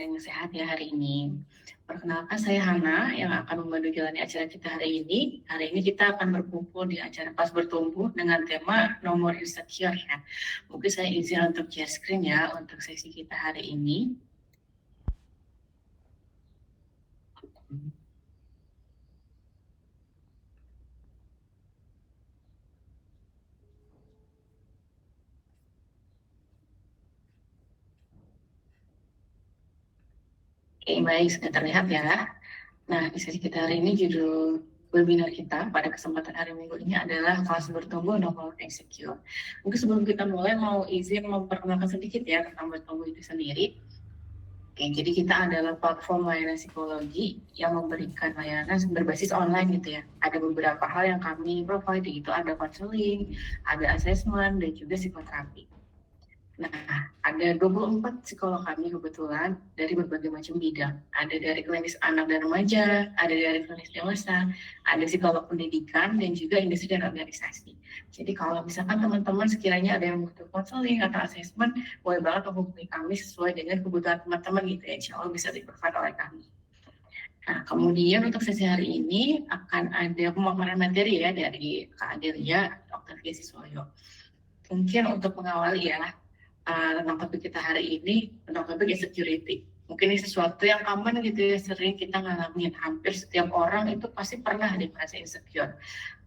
yang sehat ya hari ini. Perkenalkan saya Hana yang akan membantu jalani acara kita hari ini. Hari ini kita akan berkumpul di acara Pas Bertumbuh dengan tema nomor insecure ya. Mungkin saya izin untuk share screen ya untuk sesi kita hari ini. Oke, baik, sudah terlihat ya. Nah, di sesi kita hari ini judul webinar kita pada kesempatan hari Minggu ini adalah kelas bertumbuh nomor insecure. Mungkin sebelum kita mulai mau izin memperkenalkan sedikit ya tentang bertumbuh itu sendiri. Oke, jadi kita adalah platform layanan psikologi yang memberikan layanan berbasis online gitu ya. Ada beberapa hal yang kami provide, yaitu ada konseling, ada assessment, dan juga psikoterapi. Nah, ada 24 psikolog kami kebetulan dari berbagai macam bidang. Ada dari klinis anak dan remaja, ada dari klinis dewasa, ada psikolog pendidikan, dan juga industri dan organisasi. Jadi kalau misalkan teman-teman sekiranya ada yang butuh konseling atau asesmen, boleh banget menghubungi kami sesuai dengan kebutuhan teman-teman gitu ya. Insya Allah bisa di-provide oleh kami. Nah, kemudian untuk sesi hari ini akan ada pemaparan materi ya dari Kak Adelia, Dr. Desi Soyo. Mungkin untuk mengawali ya, tentang topik kita hari ini, tentang topik insecurity. Mungkin ini sesuatu yang common gitu ya, sering kita ngalamin. Hampir setiap orang itu pasti pernah ada merasa insecure.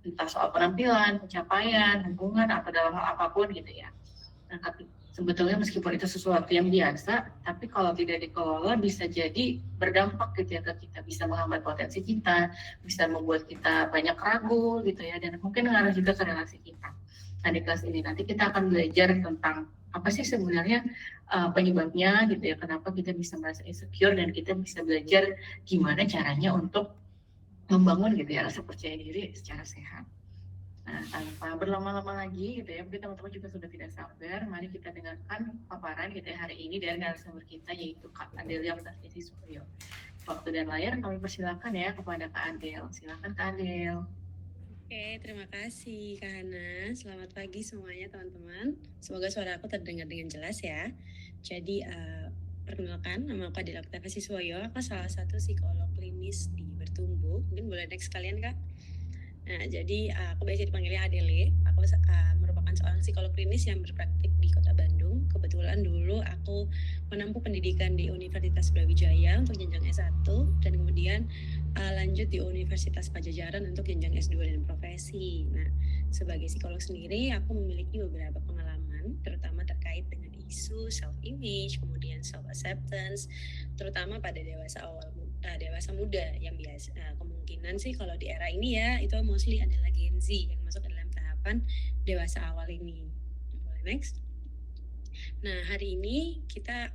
Entah soal penampilan, pencapaian, hubungan, atau dalam hal apapun gitu ya. Nah, tapi sebetulnya meskipun itu sesuatu yang biasa, tapi kalau tidak dikelola bisa jadi berdampak gitu ya ke kita. Bisa menghambat potensi kita, bisa membuat kita banyak ragu gitu ya, dan mungkin mengaruh juga ke relasi kita. Nah, di kelas ini nanti kita akan belajar tentang apa sih sebenarnya penyebabnya gitu ya, kenapa kita bisa merasa insecure, dan kita bisa belajar gimana caranya untuk membangun gitu ya rasa percaya diri secara sehat. Nah, tanpa berlama-lama lagi gitu ya, mungkin teman-teman juga sudah tidak sabar, mari kita dengarkan paparan gitu ya hari ini dari narasumber kita, yaitu Kak Adelia Desi Suryo. Waktu dan layar kami persilakan ya kepada Kak Adel. Silakan Kak Adel. Oke, terima kasih Kak Hana. Selamat pagi semuanya teman-teman. Semoga suara aku terdengar dengan jelas ya. Jadi, perkenalkan, nama aku Adela Putavasi Siswoyo. Aku salah satu psikolog klinis di Bertumbuh. Mungkin boleh next kalian Kak. Nah, jadi aku biasa dipanggilnya Adele. Aku merupakan seorang psikolog klinis yang berpraktik di Kota Bandung. Kebetulan dulu aku menempuh pendidikan di Universitas Brawijaya untuk jenjang S1 dan kemudian lanjut di Universitas Pajajaran untuk jenjang S2 dan profesi. Nah, sebagai psikolog sendiri aku memiliki beberapa pengalaman terutama terkait dengan isu self-image, kemudian self-acceptance, terutama pada dewasa muda yang biasa kemungkinan sih kalau di era ini ya itu mostly adalah Gen Z yang masuk dalam tahapan dewasa awal ini. Boleh next? Nah, hari ini kita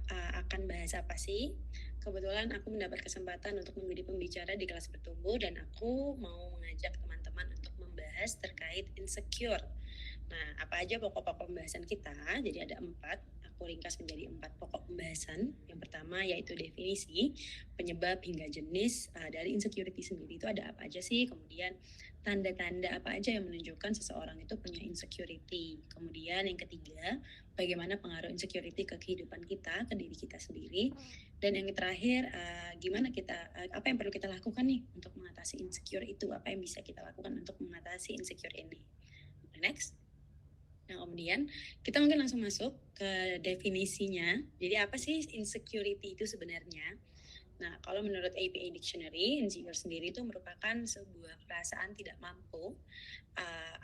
akan bahas apa sih? Kebetulan aku mendapat kesempatan untuk menjadi pembicara di kelas bertumbuh dan aku mau mengajak teman-teman untuk membahas terkait insecure. Nah, apa aja pokok-pokok pembahasan kita? Jadi ada 4. Aku ringkas menjadi 4 pokok pembahasan. Yang pertama yaitu definisi, penyebab hingga jenis dari insecurity sendiri itu ada apa aja sih? Kemudian tanda-tanda apa aja yang menunjukkan seseorang itu punya insecurity. Kemudian yang ketiga, bagaimana pengaruh insecurity ke kehidupan kita, ke diri kita sendiri. Dan yang terakhir, apa yang perlu kita lakukan nih untuk mengatasi insecure itu? Apa yang bisa kita lakukan untuk mengatasi insecure ini? Next. Nah, kemudian kita mungkin langsung masuk ke definisinya. Jadi apa sih insecurity itu sebenarnya? Nah, kalau menurut APA Dictionary, insecure sendiri itu merupakan sebuah perasaan tidak mampu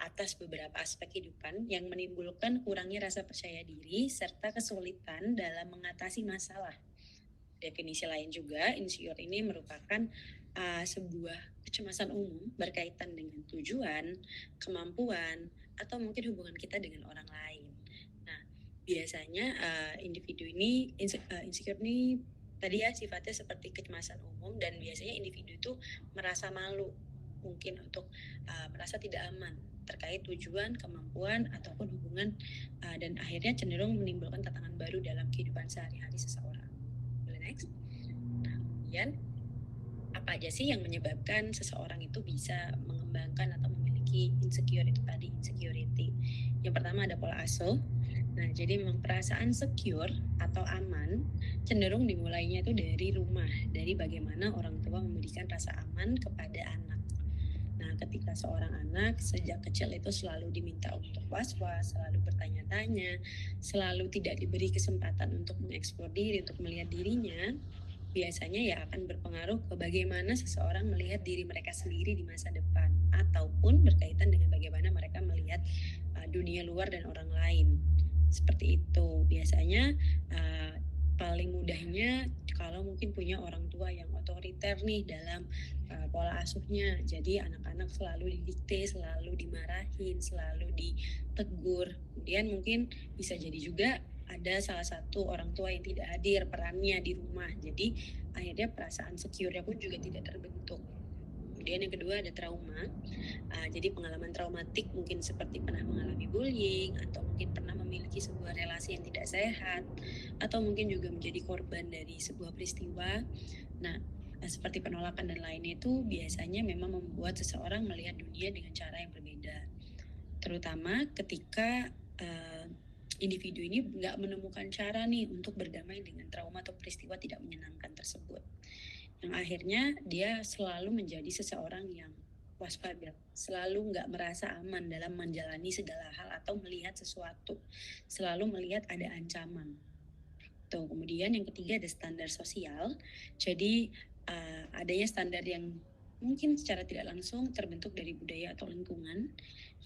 atas beberapa aspek kehidupan yang menimbulkan kurangnya rasa percaya diri serta kesulitan dalam mengatasi masalah. Definisi lain juga, insecure ini merupakan sebuah kecemasan umum berkaitan dengan tujuan, kemampuan, atau mungkin hubungan kita dengan orang lain. Nah, biasanya individu ini insecure ini tadi ya sifatnya seperti kecemasan umum dan biasanya individu itu merasa malu mungkin untuk merasa tidak aman terkait tujuan, kemampuan, ataupun hubungan dan akhirnya cenderung menimbulkan tantangan baru dalam kehidupan sehari-hari seseorang. Boleh next? Nah, kemudian apa aja sih yang menyebabkan seseorang itu bisa mengembangkan atau memiliki insecure itu tadi, insecurity. Yang pertama ada pola asuh. Nah, jadi memang perasaan secure atau aman cenderung dimulainya itu dari rumah, dari bagaimana orang tua memberikan rasa aman kepada anak. Nah, ketika seorang anak sejak kecil itu selalu diminta untuk was-was, selalu bertanya-tanya, selalu tidak diberi kesempatan untuk mengeksplor diri, untuk melihat dirinya, biasanya ya akan berpengaruh ke bagaimana seseorang melihat diri mereka sendiri di masa depan, ataupun berkaitan dengan bagaimana mereka melihat dunia luar dan orang lain. Seperti itu. Biasanya paling mudahnya kalau mungkin punya orang tua yang otoriter nih dalam pola asuhnya. Jadi anak-anak selalu didikte, selalu dimarahin, selalu ditegur. Kemudian mungkin bisa jadi juga ada salah satu orang tua yang tidak hadir perannya di rumah. Jadi akhirnya perasaan secure-nya pun juga tidak terbentuk. Kemudian yang kedua ada trauma. Jadi pengalaman traumatik mungkin seperti pernah mengalami bullying atau mungkin pernah memiliki sebuah relasi yang tidak sehat atau mungkin juga menjadi korban dari sebuah peristiwa. Nah, seperti penolakan dan lainnya itu biasanya memang membuat seseorang melihat dunia dengan cara yang berbeda. Terutama ketika individu ini nggak menemukan cara nih untuk berdamai dengan trauma atau peristiwa tidak menyenangkan tersebut. Yang akhirnya dia selalu menjadi seseorang yang waspada, selalu nggak merasa aman dalam menjalani segala hal atau melihat sesuatu, selalu melihat ada ancaman. Tuh, kemudian yang ketiga ada standar sosial. Jadi adanya standar yang mungkin secara tidak langsung terbentuk dari budaya atau lingkungan,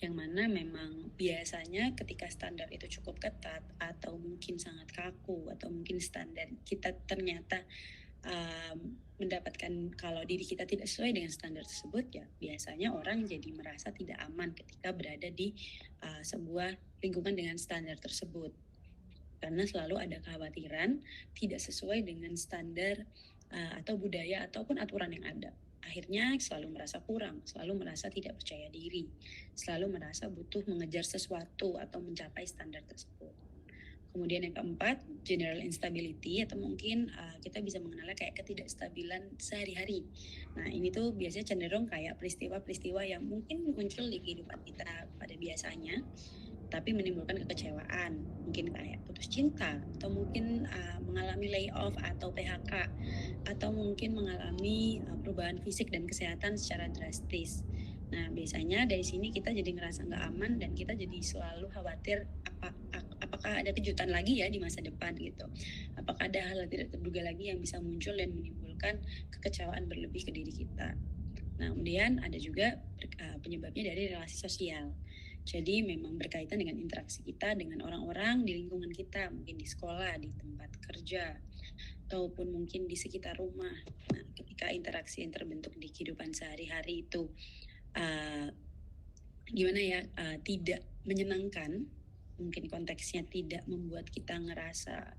yang mana memang biasanya ketika standar itu cukup ketat atau mungkin sangat kaku atau mungkin standar kita ternyata mendapatkan kalau diri kita tidak sesuai dengan standar tersebut, ya biasanya orang jadi merasa tidak aman ketika berada di sebuah lingkungan dengan standar tersebut, karena selalu ada kekhawatiran tidak sesuai dengan standar atau budaya ataupun aturan yang ada. Akhirnya selalu merasa kurang, selalu merasa tidak percaya diri, selalu merasa butuh mengejar sesuatu atau mencapai standar tersebut. Kemudian yang keempat, general instability atau mungkin kita bisa mengenalnya kayak ketidakstabilan sehari-hari. Nah, ini tuh biasanya cenderung kayak peristiwa-peristiwa yang mungkin muncul di kehidupan kita pada biasanya, tapi menimbulkan kekecewaan, mungkin kayak putus cinta, atau mungkin mengalami layoff atau PHK, atau mungkin mengalami perubahan fisik dan kesehatan secara drastis. Nah, biasanya dari sini kita jadi ngerasa nggak aman dan kita jadi selalu khawatir apakah ada kejutan lagi ya di masa depan gitu. Apakah ada hal yang tidak terduga lagi yang bisa muncul dan menimbulkan kekecewaan berlebih ke diri kita. Nah, kemudian ada juga penyebabnya dari relasi sosial. Jadi memang berkaitan dengan interaksi kita dengan orang-orang di lingkungan kita, mungkin di sekolah, di tempat kerja, ataupun mungkin di sekitar rumah. Nah, ketika interaksi yang terbentuk di kehidupan sehari-hari itu tidak menyenangkan, mungkin konteksnya tidak membuat kita ngerasa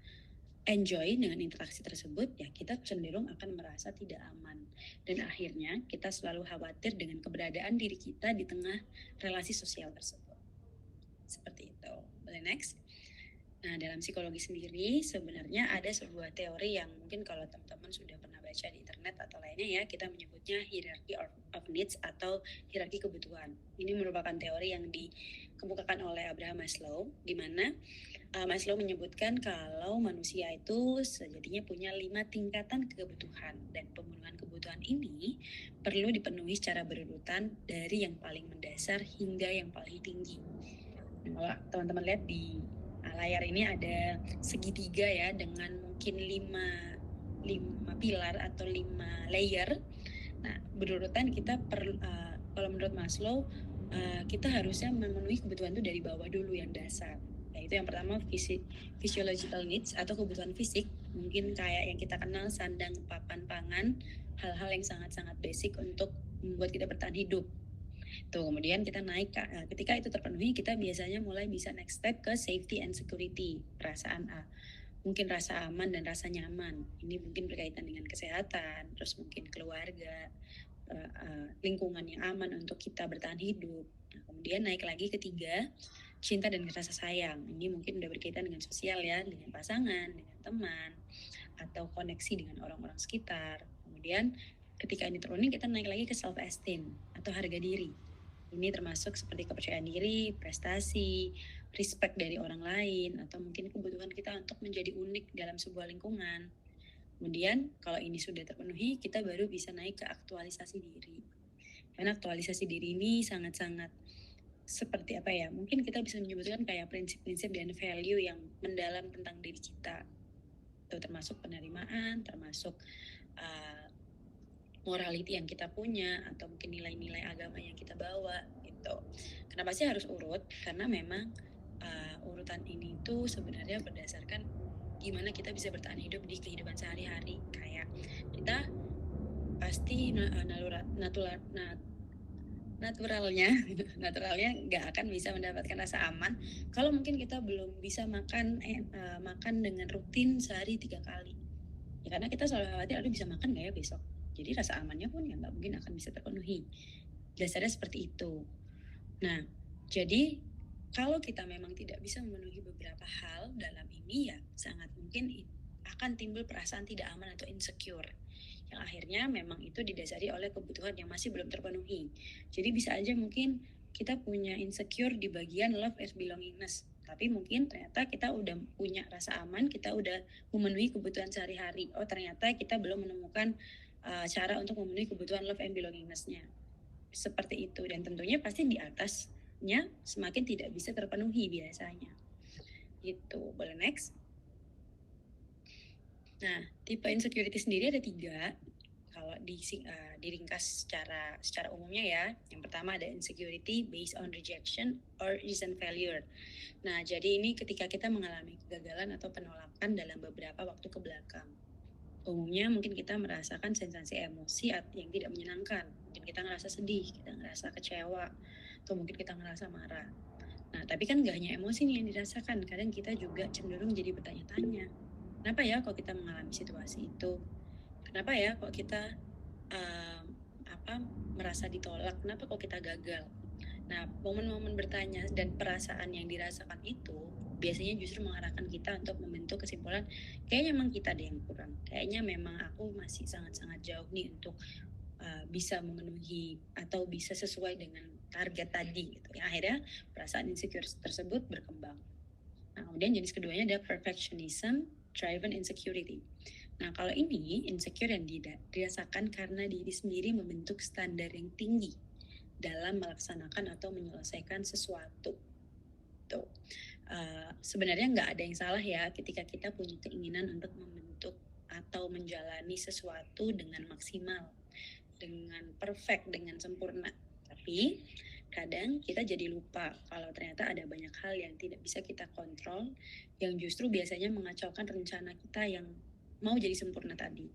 enjoy dengan interaksi tersebut, ya kita cenderung akan merasa tidak aman. Dan akhirnya kita selalu khawatir dengan keberadaan diri kita di tengah relasi sosial tersebut. Seperti itu. Boleh next? Nah, dalam psikologi sendiri sebenarnya ada sebuah teori yang mungkin kalau teman-teman sudah pernah baca di internet atau lainnya ya, kita menyebutnya hierarchy of needs atau hierarki kebutuhan. Ini merupakan teori yang dikemukakan oleh Abraham Maslow, di mana Maslow menyebutkan kalau manusia itu sejatinya punya 5 tingkatan kebutuhan, dan pemenuhan kebutuhan ini perlu dipenuhi secara berurutan dari yang paling mendasar hingga yang paling tinggi. Nah, teman-teman lihat di layar ini ada segitiga ya, dengan mungkin 5 pilar atau 5 layer. Nah, berurutan kita kalau menurut Maslow kita harusnya memenuhi kebutuhan itu dari bawah dulu yang dasar. Yaitu yang pertama physiological needs atau kebutuhan fisik, mungkin kayak yang kita kenal sandang, papan, pangan, hal-hal yang sangat-sangat basic untuk membuat kita bertahan hidup. Tuh, kemudian kita naik, ketika itu terpenuhi, kita biasanya mulai bisa next step ke safety and security, perasaan mungkin rasa aman dan rasa nyaman. Ini mungkin berkaitan dengan kesehatan, terus mungkin keluarga, lingkungan yang aman untuk kita bertahan hidup. Nah, kemudian naik lagi ketiga, cinta dan rasa sayang. Ini mungkin udah berkaitan dengan sosial ya, dengan pasangan, dengan teman, atau koneksi dengan orang-orang sekitar. Kemudian ketika ini terpenuhi, kita naik lagi ke self esteem atau harga diri. Ini termasuk seperti kepercayaan diri, prestasi, respect dari orang lain, atau mungkin kebutuhan kita untuk menjadi unik dalam sebuah lingkungan. Kemudian kalau ini sudah terpenuhi, kita baru bisa naik ke aktualisasi diri. Karena aktualisasi diri ini sangat-sangat seperti apa ya? Mungkin kita bisa menyebutkan kayak prinsip-prinsip dan value yang mendalam tentang diri kita. Itu termasuk penerimaan, termasuk morality yang kita punya, atau mungkin nilai-nilai agama yang kita bawa gitu. Kenapa sih harus urut? Karena memang urutan ini tuh sebenarnya berdasarkan gimana kita bisa bertahan hidup di kehidupan sehari-hari. Kayak kita pasti naturalnya nggak akan bisa mendapatkan rasa aman kalau mungkin kita belum bisa makan dengan rutin sehari 3 kali. Ya karena kita selalu khawatir, aduh bisa makan nggak ya besok. Jadi rasa amannya pun ya nggak mungkin akan bisa terpenuhi. Dasarnya seperti itu. Nah, jadi kalau kita memang tidak bisa memenuhi beberapa hal dalam ini, ya sangat mungkin akan timbul perasaan tidak aman atau insecure. Yang akhirnya memang itu didasari oleh kebutuhan yang masih belum terpenuhi. Jadi bisa aja mungkin kita punya insecure di bagian love and belongingness. Tapi mungkin ternyata kita udah punya rasa aman, kita udah memenuhi kebutuhan sehari-hari. Oh ternyata kita belum menemukan cara untuk memenuhi kebutuhan love and belongingness-nya. Seperti itu. Dan tentunya pasti di atasnya semakin tidak bisa terpenuhi biasanya. Gitu. Boleh next? Nah, tipe insecurity sendiri ada 3. Kalau diringkas secara umumnya ya. Yang pertama ada insecurity based on rejection or recent failure. Nah, jadi ini ketika kita mengalami kegagalan atau penolakan dalam beberapa waktu ke belakang. Umumnya mungkin kita merasakan sensasi emosi yang tidak menyenangkan. Mungkin kita ngerasa sedih, kita ngerasa kecewa, atau mungkin kita ngerasa marah. Nah, tapi kan gak hanya emosi nih yang dirasakan. Kadang kita juga cenderung jadi bertanya-tanya. Kenapa ya kok kita mengalami situasi itu? Kenapa ya kok kita merasa ditolak? Kenapa kok kita gagal? Nah, momen-momen bertanya dan perasaan yang dirasakan itu biasanya justru mengarahkan kita untuk membentuk kesimpulan, kayaknya memang kita ada yang kurang. Kayaknya memang aku masih sangat-sangat jauh nih untuk bisa memenuhi atau bisa sesuai dengan target tadi gitu. Yang akhirnya perasaan insecure tersebut berkembang. Nah, kemudian jenis keduanya ada perfectionism driven insecurity. Nah, kalau ini insecure yang dirasakan karena diri sendiri membentuk standar yang tinggi dalam melaksanakan atau menyelesaikan sesuatu. Tuh. Sebenarnya nggak ada yang salah ya ketika kita punya keinginan untuk membentuk atau menjalani sesuatu dengan maksimal, dengan perfect, dengan sempurna. Tapi kadang kita jadi lupa kalau ternyata ada banyak hal yang tidak bisa kita kontrol, yang justru biasanya mengacaukan rencana kita yang mau jadi sempurna tadi.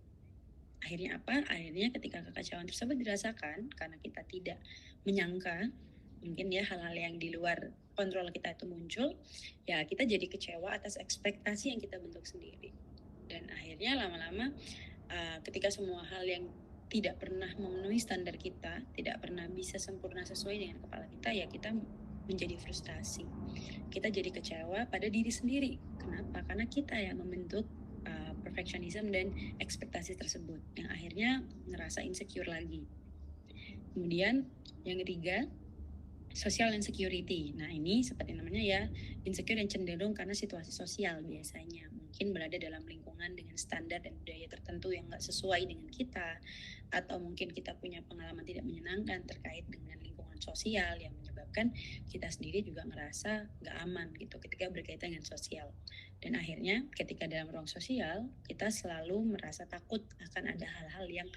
Akhirnya apa? Akhirnya ketika kekacauan tersebut dirasakan karena kita tidak menyangka mungkin ya hal-hal yang di luar kontrol kita itu muncul, ya kita jadi kecewa atas ekspektasi yang kita bentuk sendiri. Dan akhirnya lama-lama ketika semua hal yang tidak pernah memenuhi standar kita, tidak pernah bisa sempurna sesuai dengan kepala kita, ya kita menjadi frustasi. Kita jadi kecewa pada diri sendiri. Kenapa? Karena kita yang membentuk perfectionism dan ekspektasi tersebut, yang akhirnya ngerasa insecure lagi. Kemudian yang ketiga, social insecurity. Nah ini seperti namanya ya, insecure yang cenderung karena situasi sosial biasanya. Mungkin berada dalam lingkungan dengan standar dan budaya tertentu yang gak sesuai dengan kita, atau mungkin kita punya pengalaman tidak menyenangkan terkait dengan lingkungan sosial yang menyebabkan kita sendiri juga ngerasa gak aman gitu ketika berkaitan dengan sosial. Dan akhirnya ketika dalam ruang sosial, kita selalu merasa takut akan ada hal-hal yang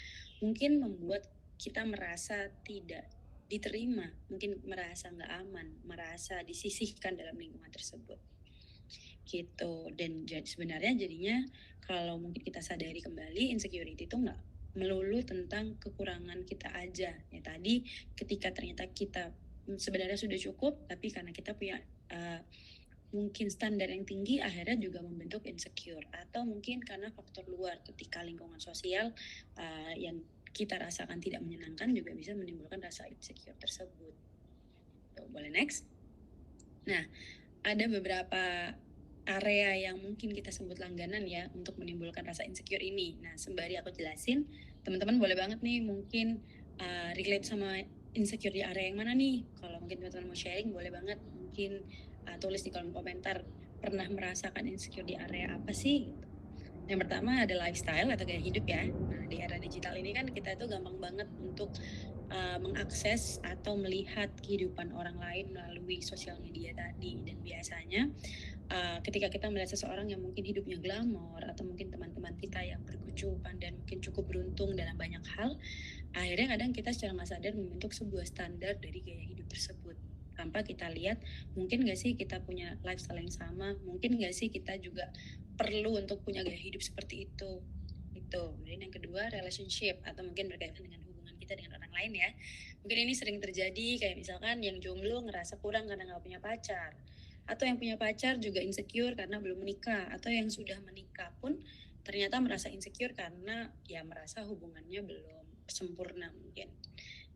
mungkin membuat kita merasa tidak diterima, mungkin merasa nggak aman, merasa disisihkan dalam lingkungan tersebut. Gitu. Dan sebenarnya jadinya kalau mungkin kita sadari kembali, insecurity itu nggak melulu tentang kekurangan kita aja. Ya tadi ketika ternyata kita sebenarnya sudah cukup, tapi karena kita punya mungkin standar yang tinggi, akhirnya juga membentuk insecure. Atau mungkin karena faktor luar ketika lingkungan sosial yang kita rasakan tidak menyenangkan juga bisa menimbulkan rasa insecure tersebut. Tuh, boleh next? Nah, ada beberapa area yang mungkin kita sebut langganan ya untuk menimbulkan rasa insecure ini. Nah, sembari aku jelasin, teman-teman boleh banget nih mungkin relate sama insecure di area yang mana nih. Kalau mungkin teman-teman mau sharing, boleh banget mungkin tulis di kolom komentar, pernah merasakan insecure di area apa sih? Gitu. Yang pertama ada lifestyle atau gaya hidup ya. Nah, di era digital ini kan kita itu gampang banget untuk mengakses atau melihat kehidupan orang lain melalui sosial media tadi. Dan biasanya ketika kita melihat seseorang yang mungkin hidupnya glamor atau mungkin teman-teman kita yang berkecukupan dan mungkin cukup beruntung dalam banyak hal, akhirnya kadang kita secara nggak sadar membentuk sebuah standar dari gaya hidup tersebut tanpa kita lihat mungkin nggak sih kita punya lifestyle yang sama, mungkin nggak sih kita juga perlu untuk punya gaya hidup seperti itu. Kemudian yang kedua relationship atau mungkin berkaitan dengan hubungan kita dengan orang lain ya. Mungkin ini sering terjadi kayak misalkan yang jomblo ngerasa kurang karena nggak punya pacar, atau yang punya pacar juga insecure karena belum menikah, atau yang sudah menikah pun ternyata merasa insecure karena ya merasa hubungannya belum sempurna mungkin.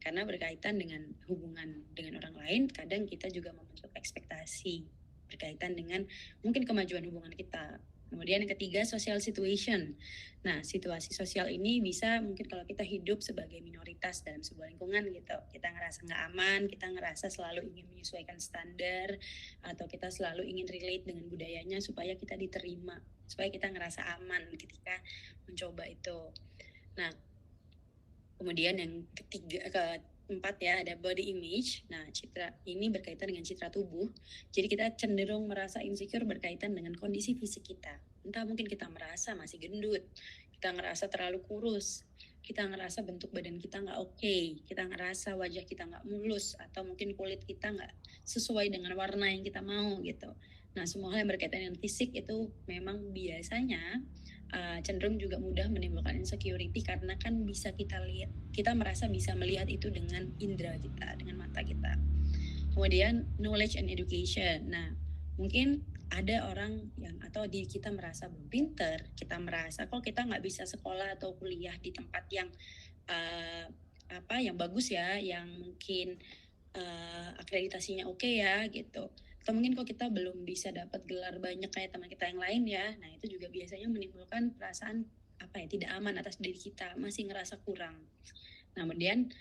Karena berkaitan dengan hubungan dengan orang lain, kadang kita juga membentuk ekspektasi berkaitan dengan mungkin kemajuan hubungan kita. Kemudian yang ketiga, social situation. Nah, situasi sosial ini bisa mungkin kalau kita hidup sebagai minoritas dalam sebuah lingkungan gitu. Kita ngerasa nggak aman, kita ngerasa selalu ingin menyesuaikan standar, atau kita selalu ingin relate dengan budayanya supaya kita diterima, supaya kita ngerasa aman ketika mencoba itu. Nah, kemudian yang keempat ya ada body image. Nah, citra ini berkaitan dengan citra tubuh. Jadi kita cenderung merasa insecure berkaitan dengan kondisi fisik kita. Entah mungkin kita merasa masih gendut, kita ngerasa terlalu kurus, kita ngerasa bentuk badan kita nggak oke, kita ngerasa wajah kita nggak mulus, atau mungkin kulit kita nggak sesuai dengan warna yang kita mau gitu. Nah, semua hal yang berkaitan dengan fisik itu memang biasanya cenderung juga mudah menimbulkan insecurity karena kan bisa kita lihat, kita merasa bisa melihat itu dengan indera kita, dengan mata kita. Kemudian knowledge and education. Nah, mungkin ada orang yang atau diri kita merasa belum pinter, kita merasa kok kita nggak bisa sekolah atau kuliah di tempat yang yang bagus ya, yang mungkin akreditasinya oke ya gitu. Atau mungkin kok kita belum bisa dapat gelar banyak kayak teman kita yang lain ya. Nah, itu juga biasanya menimbulkan perasaan tidak aman atas diri kita, masih ngerasa kurang. Nah, kemudian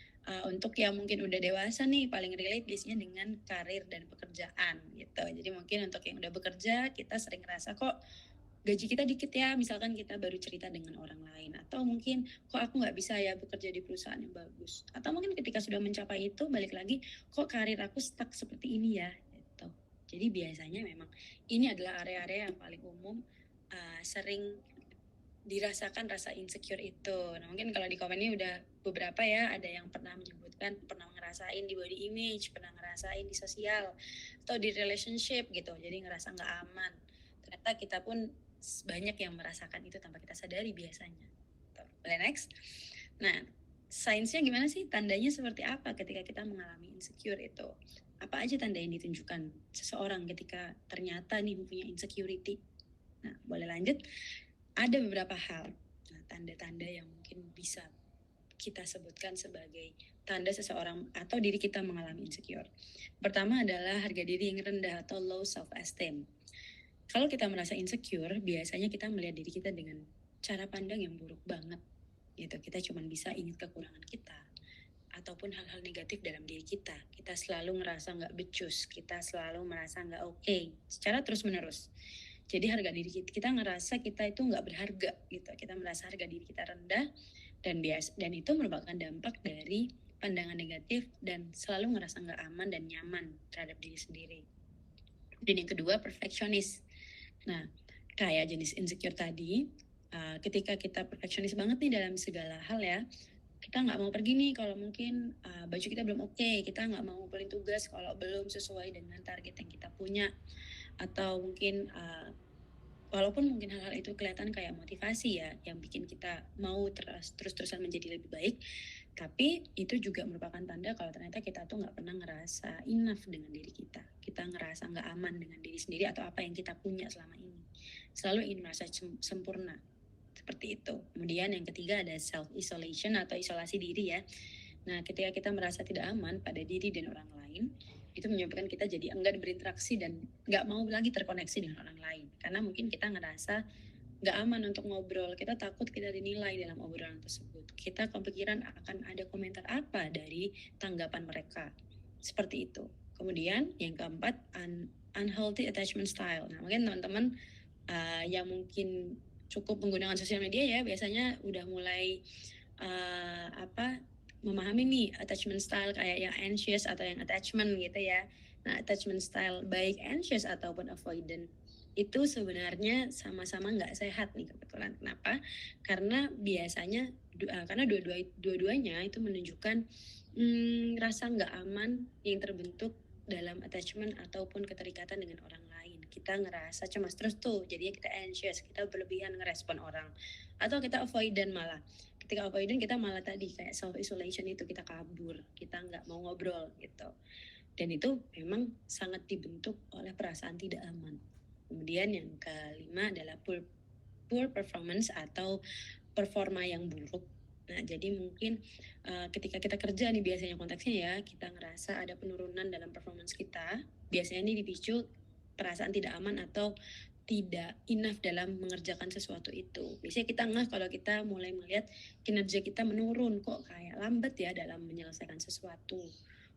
untuk yang mungkin udah dewasa nih paling relate biasanya dengan karir dan pekerjaan gitu. Jadi mungkin untuk yang udah bekerja kita sering ngerasa kok gaji kita dikit ya, misalkan kita baru cerita dengan orang lain, atau mungkin kok aku nggak bisa ya bekerja di perusahaan yang bagus, atau mungkin ketika sudah mencapai itu balik lagi kok karir aku stuck seperti ini ya gitu. Jadi biasanya memang ini adalah area-area yang paling umum sering dirasakan rasa insecure itu. Nah, mungkin kalau di komen ini udah beberapa ya, ada yang pernah menyebutkan pernah ngerasain di body image, pernah ngerasain di sosial atau di relationship gitu, jadi ngerasa nggak aman. Ternyata kita pun banyak yang merasakan itu tanpa kita sadari biasanya. Boleh next? Nah, sainsnya gimana sih? Tandanya seperti apa ketika kita mengalami insecure itu? Apa aja tanda yang ditunjukkan seseorang ketika ternyata nih punya insecurity? Nah, boleh lanjut? Ada beberapa hal, tanda-tanda yang mungkin bisa kita sebutkan sebagai tanda seseorang atau diri kita mengalami insecure. Pertama adalah harga diri yang rendah atau low self-esteem. Kalau kita merasa insecure, biasanya kita melihat diri kita dengan cara pandang yang buruk banget. Gitu. Kita cuma bisa ingat kekurangan kita ataupun hal-hal negatif dalam diri kita. Kita selalu ngerasa nggak becus, kita selalu merasa nggak oke, secara terus-menerus. Jadi harga diri kita ngerasa kita itu nggak berharga gitu. Kita merasa harga diri kita rendah dan itu merupakan dampak dari pandangan negatif dan selalu ngerasa nggak aman dan nyaman terhadap diri sendiri. Dan yang kedua perfeksionis. Nah, kayak jenis insecure tadi, ketika kita perfeksionis banget nih dalam segala hal ya, kita nggak mau pergi nih kalau mungkin baju kita belum oke, kita nggak mau ngumpulin tugas kalau belum sesuai dengan target yang kita punya, atau mungkin walaupun mungkin hal-hal itu kelihatan kayak motivasi ya, yang bikin kita mau terus-terusan menjadi lebih baik, tapi itu juga merupakan tanda kalau ternyata kita tuh nggak pernah ngerasa enough dengan diri kita. Kita ngerasa nggak aman dengan diri sendiri atau apa yang kita punya selama ini. Selalu ingin merasa sempurna, seperti itu. Kemudian yang ketiga ada self-isolation atau isolasi diri ya. Nah, ketika kita merasa tidak aman pada diri dan orang lain, itu menyebabkan kita jadi enggan berinteraksi dan nggak mau lagi terkoneksi dengan orang lain. Karena mungkin kita ngerasa nggak aman untuk ngobrol, kita takut kita dinilai dalam obrolan tersebut. Kita kepikiran akan ada komentar apa dari tanggapan mereka. Seperti itu. Kemudian yang keempat, unhealthy attachment style. Nah, mungkin teman-teman yang mungkin cukup menggunakan sosial media ya, biasanya udah mulai memahami nih attachment style kayak yang anxious atau yang attachment gitu ya. Nah, attachment style baik anxious ataupun avoidant itu sebenarnya sama-sama nggak sehat nih kebetulan. Kenapa? Karena biasanya karena dua-duanya itu menunjukkan rasa nggak aman yang terbentuk dalam attachment ataupun keterikatan dengan orang lain. Kita ngerasa cemas terus tuh, jadinya kita anxious, kita berlebihan ngerespon orang. Atau kita avoidant malah. Ketika avoidant kita malah tadi kayak self isolation itu, kita kabur, kita nggak mau ngobrol gitu. Dan itu memang sangat dibentuk oleh perasaan tidak aman. Kemudian yang kelima adalah poor performance atau performa yang buruk. Nah, jadi mungkin ketika kita kerja nih biasanya konteksnya ya, kita ngerasa ada penurunan dalam performance kita. Biasanya ini dipicu perasaan tidak aman atau tidak enough dalam mengerjakan sesuatu itu. Biasanya kita ngeh kalau kita mulai melihat kinerja kita menurun, kok kayak lambat ya dalam menyelesaikan sesuatu.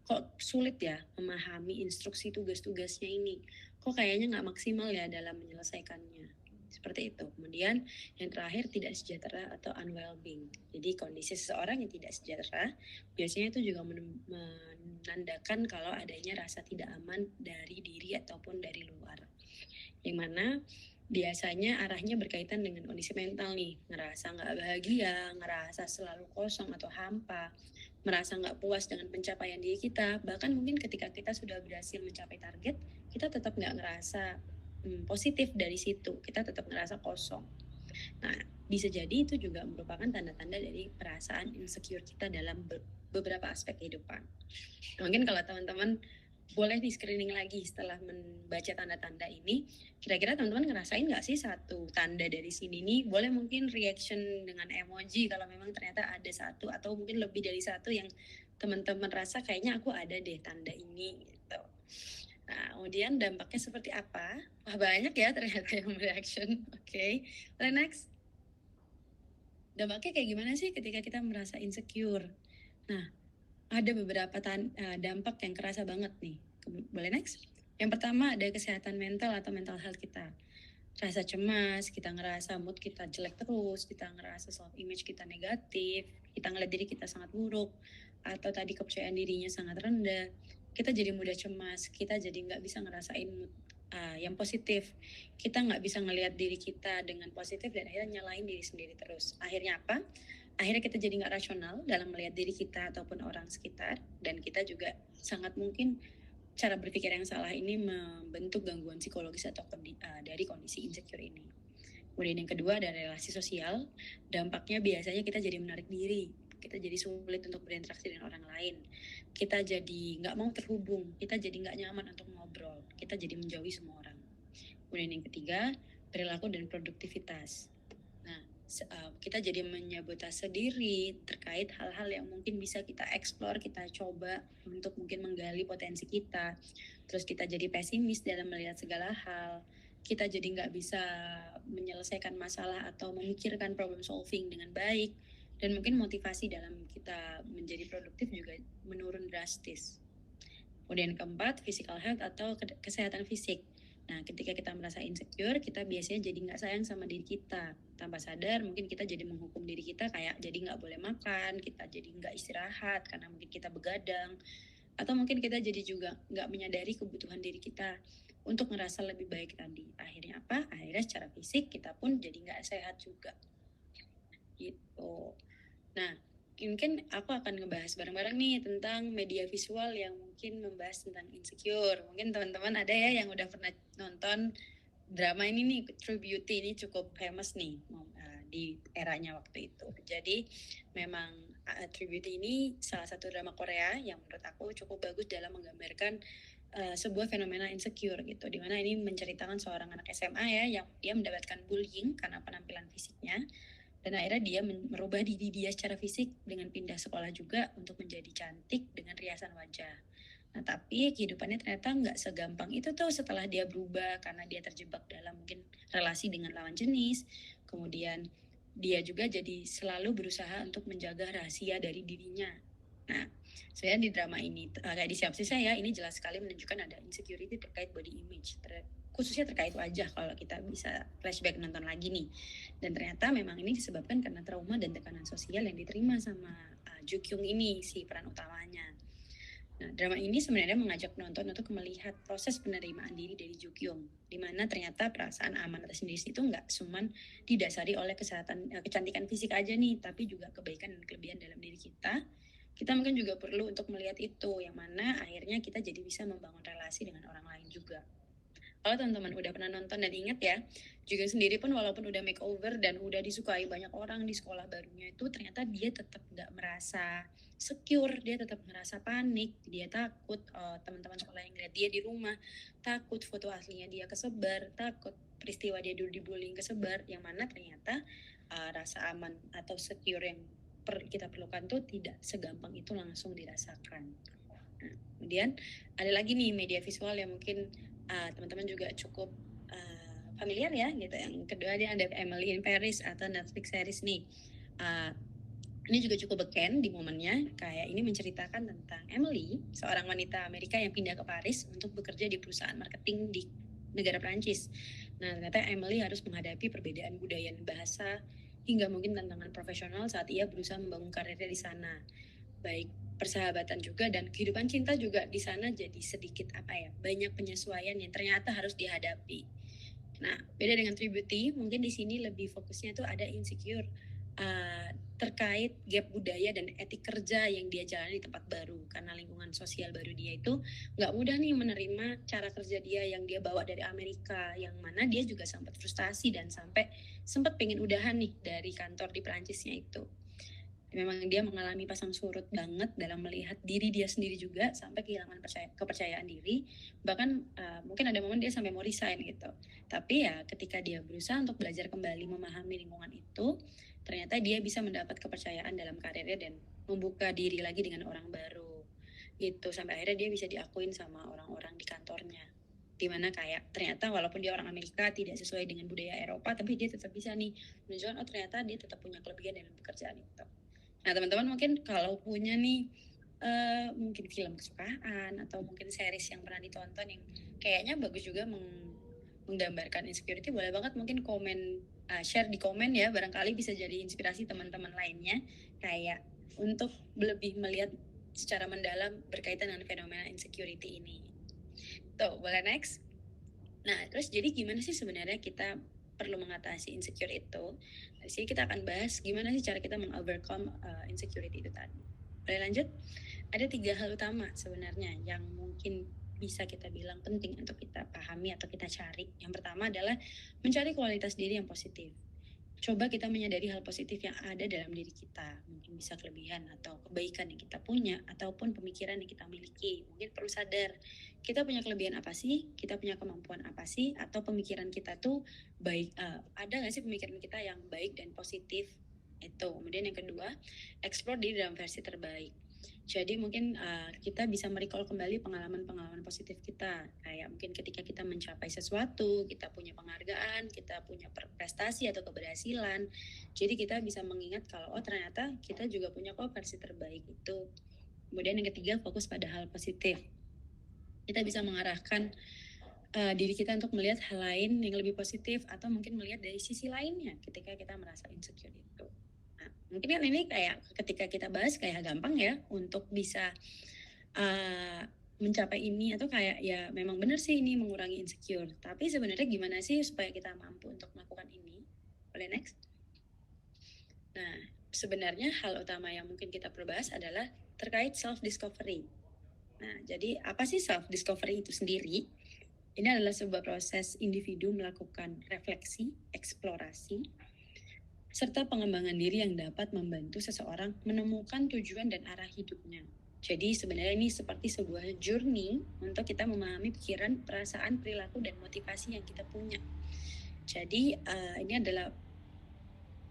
Kok sulit ya memahami instruksi tugas-tugasnya ini. Kok kayaknya nggak maksimal ya dalam menyelesaikannya. Seperti itu. Kemudian yang terakhir tidak sejahtera atau unwell-being. Jadi kondisi seseorang yang tidak sejahtera biasanya itu juga menandakan kalau adanya rasa tidak aman dari diri ataupun dari luar. Yang mana biasanya arahnya berkaitan dengan kondisi mental nih, ngerasa nggak bahagia, ngerasa selalu kosong atau hampa, merasa nggak puas dengan pencapaian diri kita, bahkan mungkin ketika kita sudah berhasil mencapai target, kita tetap nggak ngerasa positif dari situ, kita tetap ngerasa kosong. Nah, bisa jadi itu juga merupakan tanda-tanda dari perasaan insecure kita dalam beberapa aspek kehidupan. Nah, mungkin kalau teman-teman boleh di screening lagi setelah membaca tanda-tanda ini, kira-kira teman-teman ngerasain nggak sih satu tanda dari sini nih? Boleh mungkin reaction dengan emoji kalau memang ternyata ada satu atau mungkin lebih dari satu yang teman-teman rasa kayaknya aku ada deh tanda ini gitu. Nah, kemudian dampaknya seperti apa? Wah, banyak ya ternyata yang reaction. Oke, next. Dampaknya kayak gimana sih ketika kita merasa insecure? Nah, ada beberapa dampak yang kerasa banget nih. Boleh next? Yang pertama ada kesehatan mental atau mental health kita. Rasa cemas, kita ngerasa mood kita jelek terus, kita ngerasa self image kita negatif, kita ngeliat diri kita sangat buruk, atau tadi kepercayaan dirinya sangat rendah. Kita jadi mudah cemas, kita jadi nggak bisa ngerasain yang positif. Kita nggak bisa ngelihat diri kita dengan positif dan akhirnya nyalain diri sendiri terus. Akhirnya apa? Akhirnya kita jadi nggak rasional dalam melihat diri kita ataupun orang sekitar, dan kita juga sangat mungkin cara berpikir yang salah ini membentuk gangguan psikologis atau dari kondisi insecure ini. Kemudian yang kedua ada relasi sosial. Dampaknya biasanya kita jadi menarik diri, kita jadi sulit untuk berinteraksi dengan orang lain, kita jadi nggak mau terhubung, kita jadi nggak nyaman untuk ngobrol, kita jadi menjauhi semua orang. Kemudian yang ketiga, perilaku dan produktivitas. Nah, kita jadi menyabotase diri terkait hal-hal yang mungkin bisa kita explore, kita coba untuk mungkin menggali potensi kita. Terus kita jadi pesimis dalam melihat segala hal. Kita jadi nggak bisa menyelesaikan masalah atau memikirkan problem solving dengan baik. Dan mungkin motivasi dalam kita menjadi produktif juga menurun drastis. Kemudian keempat, physical health atau kesehatan fisik. Nah, ketika kita merasa insecure, kita biasanya jadi nggak sayang sama diri kita. Tanpa sadar, mungkin kita jadi menghukum diri kita kayak jadi nggak boleh makan, kita jadi nggak istirahat karena mungkin kita begadang. Atau mungkin kita jadi juga nggak menyadari kebutuhan diri kita untuk ngerasa lebih baik tadi. Akhirnya apa? Akhirnya secara fisik kita pun jadi nggak sehat juga. Gitu. Nah, mungkin aku akan ngebahas bareng-bareng nih tentang media visual yang mungkin membahas tentang insecure. Mungkin teman-teman ada ya yang udah pernah nonton drama ini nih, True Beauty ini cukup famous nih di eranya waktu itu. Jadi memang True Beauty ini salah satu drama Korea yang menurut aku cukup bagus dalam menggambarkan sebuah fenomena insecure gitu, dimana ini menceritakan seorang anak SMA ya yang dia mendapatkan bullying karena penampilan fisiknya. Dan akhirnya dia merubah diri dia secara fisik dengan pindah sekolah juga untuk menjadi cantik dengan riasan wajah. Nah, tapi kehidupannya ternyata nggak segampang itu tuh setelah dia berubah karena dia terjebak dalam mungkin relasi dengan lawan jenis. Kemudian dia juga jadi selalu berusaha untuk menjaga rahasia dari dirinya. Nah, sebenarnya di drama ini, kayak di sinopsis saya, ini jelas sekali menunjukkan ada insecurity terkait body image, khususnya terkait wajah kalau kita bisa flashback nonton lagi nih. Dan ternyata memang ini disebabkan karena trauma dan tekanan sosial yang diterima sama Joo Kyung ini, si peran utamanya. Nah, drama ini sebenarnya mengajak penonton untuk melihat proses penerimaan diri dari Joo Kyung, di mana ternyata perasaan aman atas diri itu nggak cuman didasari oleh kecantikan fisik aja nih, tapi juga kebaikan dan kelebihan dalam diri kita. Kita mungkin juga perlu untuk melihat itu, yang mana akhirnya kita jadi bisa membangun relasi dengan orang lain juga. Kalau teman-teman udah pernah nonton dan ingat ya, juga sendiri pun walaupun udah makeover dan udah disukai banyak orang di sekolah barunya itu, ternyata dia tetap nggak merasa secure, dia tetap merasa panik, dia takut teman-teman sekolah yang lihat dia di rumah, takut foto aslinya dia kesebar, takut peristiwa dia dulu dibullying kesebar, yang mana ternyata rasa aman atau secure yang kita perlukan tuh tidak segampang itu langsung dirasakan. Nah, kemudian ada lagi nih media visual yang mungkin teman-teman juga cukup familiar ya gitu. Yang kedua dia ada Emily in Paris atau Netflix series nih. Ini juga cukup beken di momennya, kayak ini menceritakan tentang Emily, seorang wanita Amerika yang pindah ke Paris untuk bekerja di perusahaan marketing di negara Prancis. Nah, ternyata Emily harus menghadapi perbedaan budaya dan bahasa hingga mungkin tantangan profesional saat ia berusaha membangun karirnya di sana. Baik persahabatan juga dan kehidupan cinta juga di sana jadi sedikit banyak penyesuaian yang ternyata harus dihadapi. Nah, beda dengan Tribute, mungkin di sini lebih fokusnya tuh ada insecure terkait gap budaya dan etik kerja yang dia jalani di tempat baru, karena lingkungan sosial baru dia itu nggak mudah nih menerima cara kerja dia yang dia bawa dari Amerika, yang mana dia juga sempat frustasi dan sampai sempat pengen udahan nih dari kantor di Perancisnya itu. Memang dia mengalami pasang surut banget dalam melihat diri dia sendiri juga, sampai kehilangan kepercayaan diri, bahkan mungkin ada momen dia sampai mau resign gitu. Tapi ya ketika dia berusaha untuk belajar kembali memahami lingkungan itu, ternyata dia bisa mendapat kepercayaan dalam karirnya dan membuka diri lagi dengan orang baru gitu, sampai akhirnya dia bisa diakuin sama orang-orang di kantornya, dimana kayak ternyata walaupun dia orang Amerika tidak sesuai dengan budaya Eropa, tapi dia tetap bisa nih menunjukkan ternyata dia tetap punya kelebihan dalam pekerjaan itu. Nah, teman-teman mungkin kalau punya nih mungkin film kesukaan atau mungkin series yang pernah ditonton yang kayaknya bagus juga menggambarkan insecurity, boleh banget mungkin share di komen ya, barangkali bisa jadi inspirasi teman-teman lainnya kayak untuk lebih melihat secara mendalam berkaitan dengan fenomena insecurity ini. Tuh, boleh next. Nah, terus jadi gimana sih sebenarnya kita perlu mengatasi insecure itu? Di sini kita akan bahas gimana sih cara kita mengovercome insecurity itu tadi. Boleh lanjut? Ada 3 hal utama sebenarnya yang mungkin bisa kita bilang penting untuk kita pahami atau kita cari. Yang pertama adalah mencari kualitas diri yang positif. Coba kita menyadari hal positif yang ada dalam diri kita. Mungkin bisa kelebihan atau kebaikan yang kita punya, ataupun pemikiran yang kita miliki. Mungkin perlu sadar, kita punya kelebihan apa sih? Kita punya kemampuan apa sih? Atau pemikiran kita tuh baik, ada nggak sih pemikiran kita yang baik dan positif? Itu. Kemudian yang kedua, explore diri dalam versi terbaik. Jadi mungkin kita bisa merecall kembali pengalaman-pengalaman positif kita. Kayak mungkin ketika kita mencapai sesuatu, kita punya penghargaan, kita punya prestasi atau keberhasilan. Jadi kita bisa mengingat kalau ternyata kita juga punya kok versi terbaik itu. Kemudian yang ketiga, fokus pada hal positif. Kita bisa mengarahkan diri kita untuk melihat hal lain yang lebih positif, atau mungkin melihat dari sisi lainnya ketika kita merasa insecure itu. Mungkin kan ini kayak ketika kita bahas kayak gampang ya untuk bisa mencapai ini, atau kayak ya memang benar sih ini mengurangi insecure. Tapi sebenarnya gimana sih supaya kita mampu untuk melakukan ini? Boleh next? Nah, sebenarnya hal utama yang mungkin kita perlu bahas adalah terkait self-discovery. Nah, jadi apa sih self-discovery itu sendiri? Ini adalah sebuah proses individu melakukan refleksi, eksplorasi, serta pengembangan diri yang dapat membantu seseorang menemukan tujuan dan arah hidupnya. Jadi sebenarnya ini seperti sebuah journey untuk kita memahami pikiran, perasaan, perilaku, dan motivasi yang kita punya. Jadi ini adalah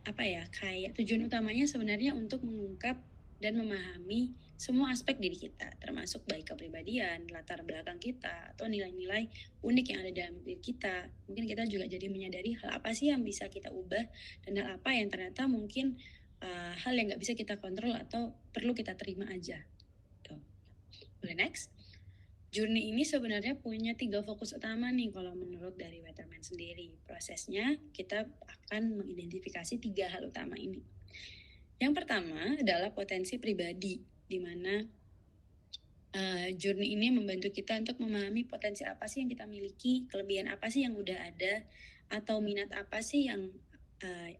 kayak tujuan utamanya sebenarnya untuk mengungkap dan memahami semua aspek diri kita, termasuk baik kepribadian, latar belakang kita, atau nilai-nilai unik yang ada dalam diri kita. Mungkin kita juga jadi menyadari hal apa sih yang bisa kita ubah dan hal apa yang ternyata mungkin hal yang nggak bisa kita kontrol atau perlu kita terima aja. Tuh. Boleh next? Journey ini sebenarnya punya 3 fokus utama nih kalau menurut dari Waterman sendiri. Prosesnya kita akan mengidentifikasi 3 hal utama ini. Yang pertama adalah potensi pribadi, di mana journey ini membantu kita untuk memahami potensi apa sih yang kita miliki, kelebihan apa sih yang udah ada, atau minat apa sih yang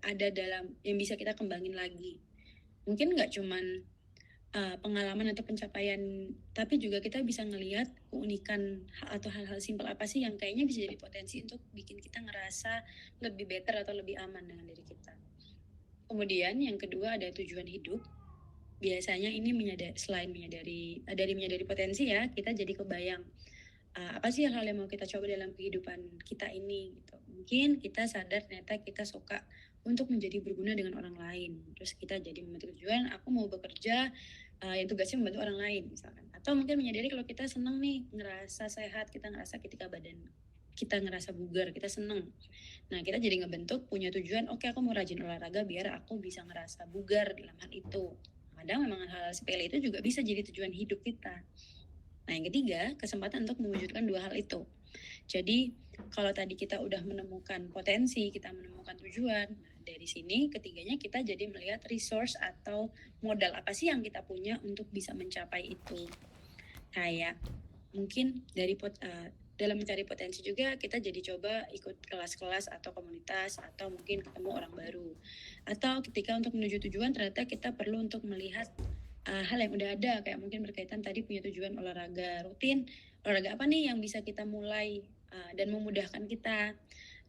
ada dalam yang bisa kita kembangin lagi. Mungkin nggak cuman pengalaman atau pencapaian, tapi juga kita bisa ngelihat keunikan atau hal-hal simpel apa sih yang kayaknya bisa jadi potensi untuk bikin kita ngerasa lebih better atau lebih aman dengan diri kita. Kemudian yang kedua ada tujuan hidup. Biasanya ini selain menyadari potensi ya, kita jadi kebayang apa sih hal-hal yang mau kita coba dalam kehidupan kita ini gitu. Mungkin kita sadar ternyata kita suka untuk menjadi berguna dengan orang lain. Terus kita jadi membentuk tujuan, aku mau bekerja yang tugasnya membantu orang lain misalkan. Atau mungkin menyadari kalau kita senang nih ngerasa sehat, kita ngerasa ketika badan kita ngerasa bugar, kita senang. Nah, kita jadi ngebentuk punya tujuan, oke aku mau rajin olahraga biar aku bisa ngerasa bugar dalam hal itu. Kadang memang hal sepele itu juga bisa jadi tujuan hidup kita. Nah, yang ketiga, kesempatan untuk mewujudkan 2 hal itu. Jadi, kalau tadi kita udah menemukan potensi, kita menemukan tujuan, nah dari sini ketiganya kita jadi melihat resource atau modal apa sih yang kita punya untuk bisa mencapai itu. Kayak mungkin dalam mencari potensi juga kita jadi coba ikut kelas-kelas atau komunitas atau mungkin ketemu orang baru. Atau ketika untuk menuju tujuan ternyata kita perlu untuk melihat hal yang udah ada, kayak mungkin berkaitan tadi punya tujuan olahraga rutin, olahraga apa nih yang bisa kita mulai dan memudahkan kita.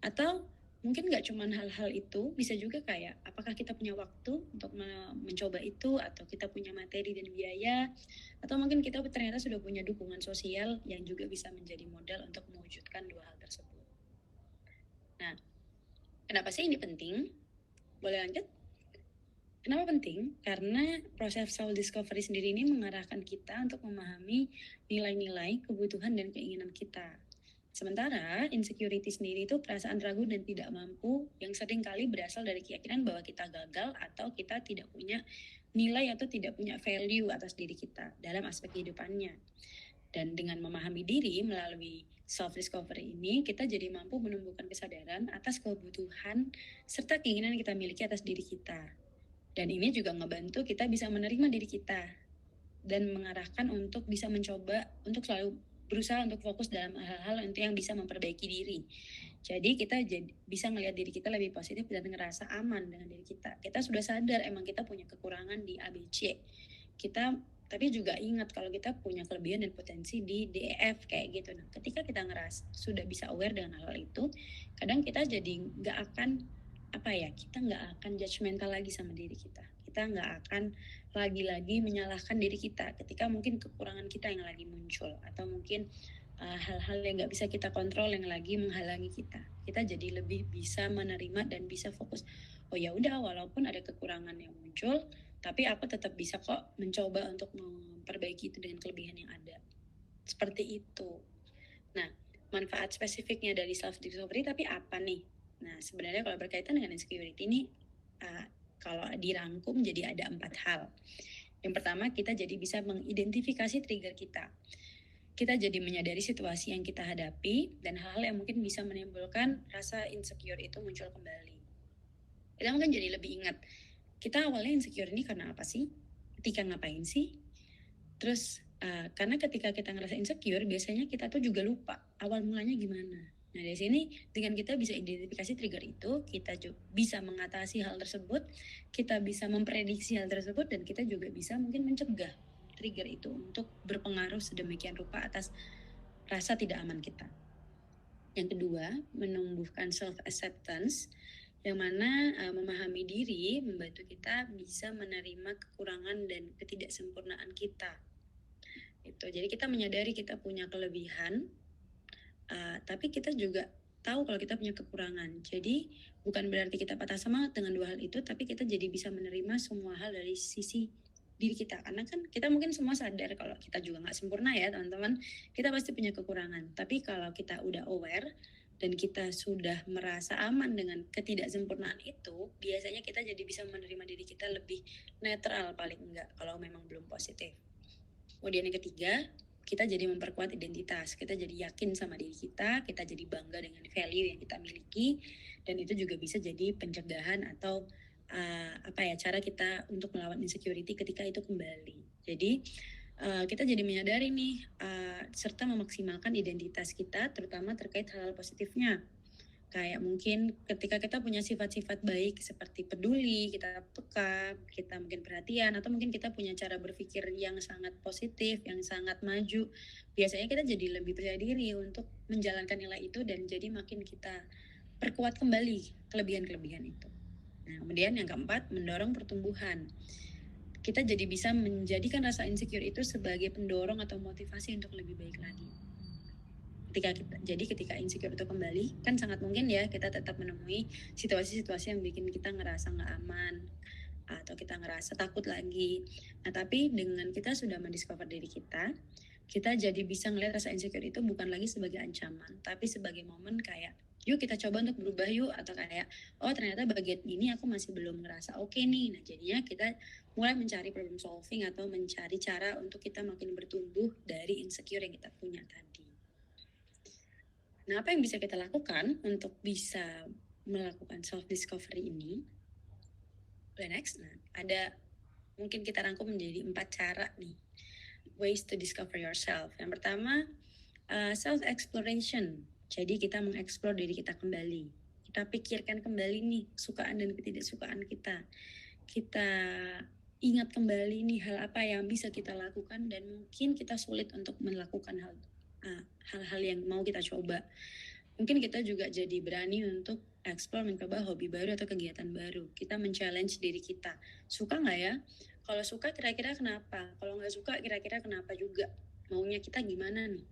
Atau mungkin nggak cuma hal-hal itu, bisa juga kayak apakah kita punya waktu untuk mencoba itu, atau kita punya materi dan biaya, atau mungkin kita ternyata sudah punya dukungan sosial yang juga bisa menjadi modal untuk mewujudkan 2 hal tersebut. Nah, kenapa sih ini penting? Boleh lanjut? Kenapa penting? Karena proses self discovery sendiri ini mengarahkan kita untuk memahami nilai-nilai, kebutuhan dan keinginan kita. Sementara insecurity sendiri itu perasaan ragu dan tidak mampu yang sering kali berasal dari keyakinan bahwa kita gagal atau kita tidak punya nilai atau tidak punya value atas diri kita dalam aspek kehidupannya. Dan dengan memahami diri melalui self discovery ini, kita jadi mampu menumbuhkan kesadaran atas kebutuhan serta keinginan yang kita miliki atas diri kita. Dan ini juga ngebantu kita bisa menerima diri kita dan mengarahkan untuk bisa mencoba untuk selalu berusaha untuk fokus dalam hal-hal yang bisa memperbaiki diri. Jadi kita bisa melihat diri kita lebih positif dan ngerasa aman dengan diri kita. Kita sudah sadar emang kita punya kekurangan di ABC. Tapi juga ingat kalau kita punya kelebihan dan potensi di DEF kayak gitu. Nah, ketika kita ngerasa sudah bisa aware dengan hal itu, kadang kita jadi kita nggak akan judgmental lagi sama diri kita. Kita nggak akan lagi-lagi menyalahkan diri kita ketika mungkin kekurangan kita yang lagi muncul, atau mungkin hal-hal yang nggak bisa kita kontrol yang lagi menghalangi kita. Kita jadi lebih bisa menerima dan bisa fokus. Oh ya udah, walaupun ada kekurangan yang muncul, tapi aku tetap bisa kok mencoba untuk memperbaiki itu dengan kelebihan yang ada. Seperti itu. Nah, manfaat spesifiknya dari self discovery tapi apa nih? Nah, sebenarnya kalau berkaitan dengan insecurity ini, kalau dirangkum jadi ada 4 hal. Yang pertama, kita jadi bisa mengidentifikasi trigger kita. Kita jadi menyadari situasi yang kita hadapi dan hal-hal yang mungkin bisa menimbulkan rasa insecure itu muncul kembali. Kita mungkin jadi lebih ingat, kita awalnya insecure ini karena apa sih? Ketika ngapain sih? Terus, karena ketika kita ngerasa insecure, biasanya kita tuh juga lupa awal mulanya gimana. Nah, dari sini dengan kita bisa identifikasi trigger itu, kita bisa mengatasi hal tersebut, kita bisa memprediksi hal tersebut, dan kita juga bisa mungkin mencegah trigger itu untuk berpengaruh sedemikian rupa atas rasa tidak aman kita. Yang kedua, menumbuhkan self-acceptance, yang mana memahami diri membantu kita bisa menerima kekurangan dan ketidaksempurnaan kita. Jadi kita menyadari kita punya kelebihan, tapi kita juga tahu kalau kita punya kekurangan. Jadi bukan berarti kita patah semangat dengan 2 hal itu, tapi kita jadi bisa menerima semua hal dari sisi diri kita. Karena kan kita mungkin semua sadar kalau kita juga nggak sempurna ya teman-teman. Kita pasti punya kekurangan. Tapi kalau kita udah aware, dan kita sudah merasa aman dengan ketidaksempurnaan itu, biasanya kita jadi bisa menerima diri kita lebih netral paling enggak kalau memang belum positif. Kemudian yang ketiga, kita jadi memperkuat identitas, kita jadi yakin sama diri kita jadi bangga dengan value yang kita miliki, dan itu juga bisa jadi pencegahan atau cara kita untuk melawan insecurity ketika itu kembali. Jadi kita jadi menyadari nih serta memaksimalkan identitas kita, terutama terkait hal-hal positifnya. Kayak mungkin ketika kita punya sifat-sifat baik seperti peduli, kita peka, kita mungkin perhatian, atau mungkin kita punya cara berpikir yang sangat positif, yang sangat maju, biasanya kita jadi lebih percaya diri untuk menjalankan nilai itu dan jadi makin kita perkuat kembali kelebihan-kelebihan itu. Nah, kemudian yang keempat, mendorong pertumbuhan. Kita jadi bisa menjadikan rasa insecure itu sebagai pendorong atau motivasi untuk lebih baik lagi. Ketika insecure itu kembali, kan sangat mungkin ya kita tetap menemui situasi-situasi yang bikin kita ngerasa nggak aman atau kita ngerasa takut lagi. Nah, tapi dengan kita sudah mendiscover diri kita jadi bisa ngelihat rasa insecure itu bukan lagi sebagai ancaman, tapi sebagai momen kayak yuk kita coba untuk berubah yuk, atau kayak oh ternyata bagian ini aku masih belum ngerasa oke nih. Nah, jadinya kita mulai mencari problem solving atau mencari cara untuk kita makin bertumbuh dari insecure yang kita punya tadi. Nah, apa yang bisa kita lakukan untuk bisa melakukan self discovery ini? Next, ada mungkin kita rangkum menjadi 4 cara nih, ways to discover yourself. Yang pertama, self exploration. Jadi kita mengeksplor diri kita kembali. Kita pikirkan kembali nih sukaan dan ketidaksukaan kita. Kita ingat kembali nih hal apa yang bisa kita lakukan dan mungkin kita sulit untuk melakukan hal-hal yang mau kita coba. Mungkin kita juga jadi berani untuk explore, mencoba hobi baru atau kegiatan baru. Kita men-challenge diri kita. Suka nggak ya? Kalau suka kira-kira kenapa? Kalau nggak suka kira-kira kenapa juga? Maunya kita gimana nih?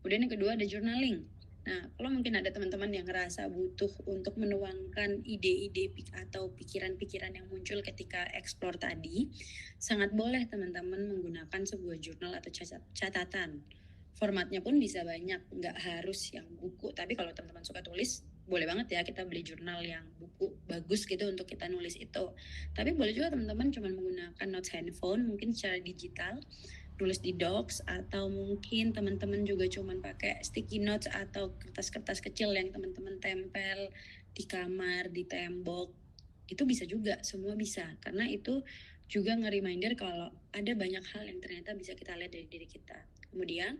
Kemudian yang kedua ada journaling. Nah, kalau mungkin ada teman-teman yang ngerasa butuh untuk menuangkan ide-ide atau pikiran-pikiran yang muncul ketika explore tadi, sangat boleh teman-teman menggunakan sebuah jurnal atau catatan. Formatnya pun bisa banyak, nggak harus yang buku. Tapi kalau teman-teman suka tulis, boleh banget ya kita beli jurnal yang buku bagus gitu untuk kita nulis itu. Tapi boleh juga teman-teman cuma menggunakan notes handphone, mungkin secara digital, nulis di docs, atau mungkin teman-teman juga cuma pakai sticky notes atau kertas-kertas kecil yang teman-teman tempel di kamar, di tembok. Itu bisa juga, semua bisa. Karena itu juga nge-reminder kalau ada banyak hal yang ternyata bisa kita lihat dari diri kita. Kemudian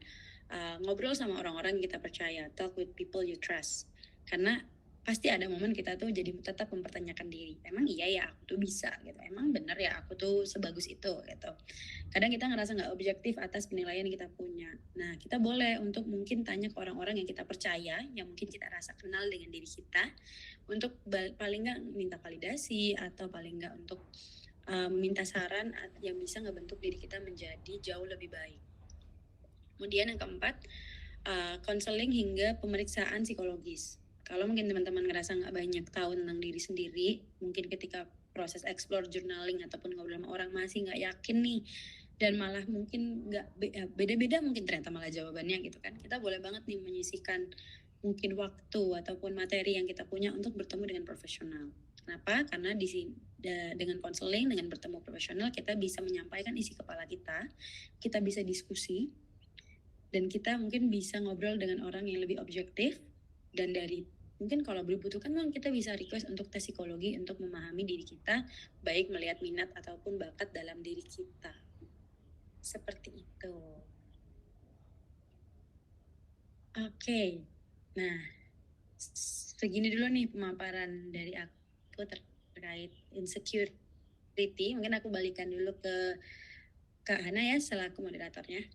ngobrol sama orang-orang yang kita percaya, talk with people you trust. Karena pasti ada momen kita tuh jadi tetap mempertanyakan diri, emang iya ya aku tuh bisa gitu, emang bener ya aku tuh sebagus itu gitu. Kadang kita ngerasa nggak objektif atas penilaian yang kita punya. Nah, kita boleh untuk mungkin tanya ke orang-orang yang kita percaya, yang mungkin kita rasa kenal dengan diri kita, untuk paling nggak minta validasi atau paling nggak untuk meminta saran yang bisa ngebentuk diri kita menjadi jauh lebih baik. Kemudian yang keempat, konseling hingga pemeriksaan psikologis. Kalau mungkin teman-teman ngerasa nggak banyak tahu tentang diri sendiri, mungkin ketika proses explore, journaling, ataupun ngobrol sama orang masih nggak yakin nih, dan malah mungkin nggak beda-beda mungkin ternyata malah jawabannya gitu kan. Kita boleh banget nih menyisihkan mungkin waktu ataupun materi yang kita punya untuk bertemu dengan profesional. Kenapa? Karena di sini dengan konseling, dengan bertemu profesional, kita bisa menyampaikan isi kepala kita bisa diskusi, dan kita mungkin bisa ngobrol dengan orang yang lebih objektif, dan dari mungkin kalau dibutuhkan kita bisa request untuk tes psikologi untuk memahami diri kita, baik melihat minat ataupun bakat dalam diri kita. Seperti itu. Oke. Nah, segini dulu nih pemaparan dari aku terkait insecurity. Mungkin aku balikan dulu ke Kak Hana ya selaku moderatornya.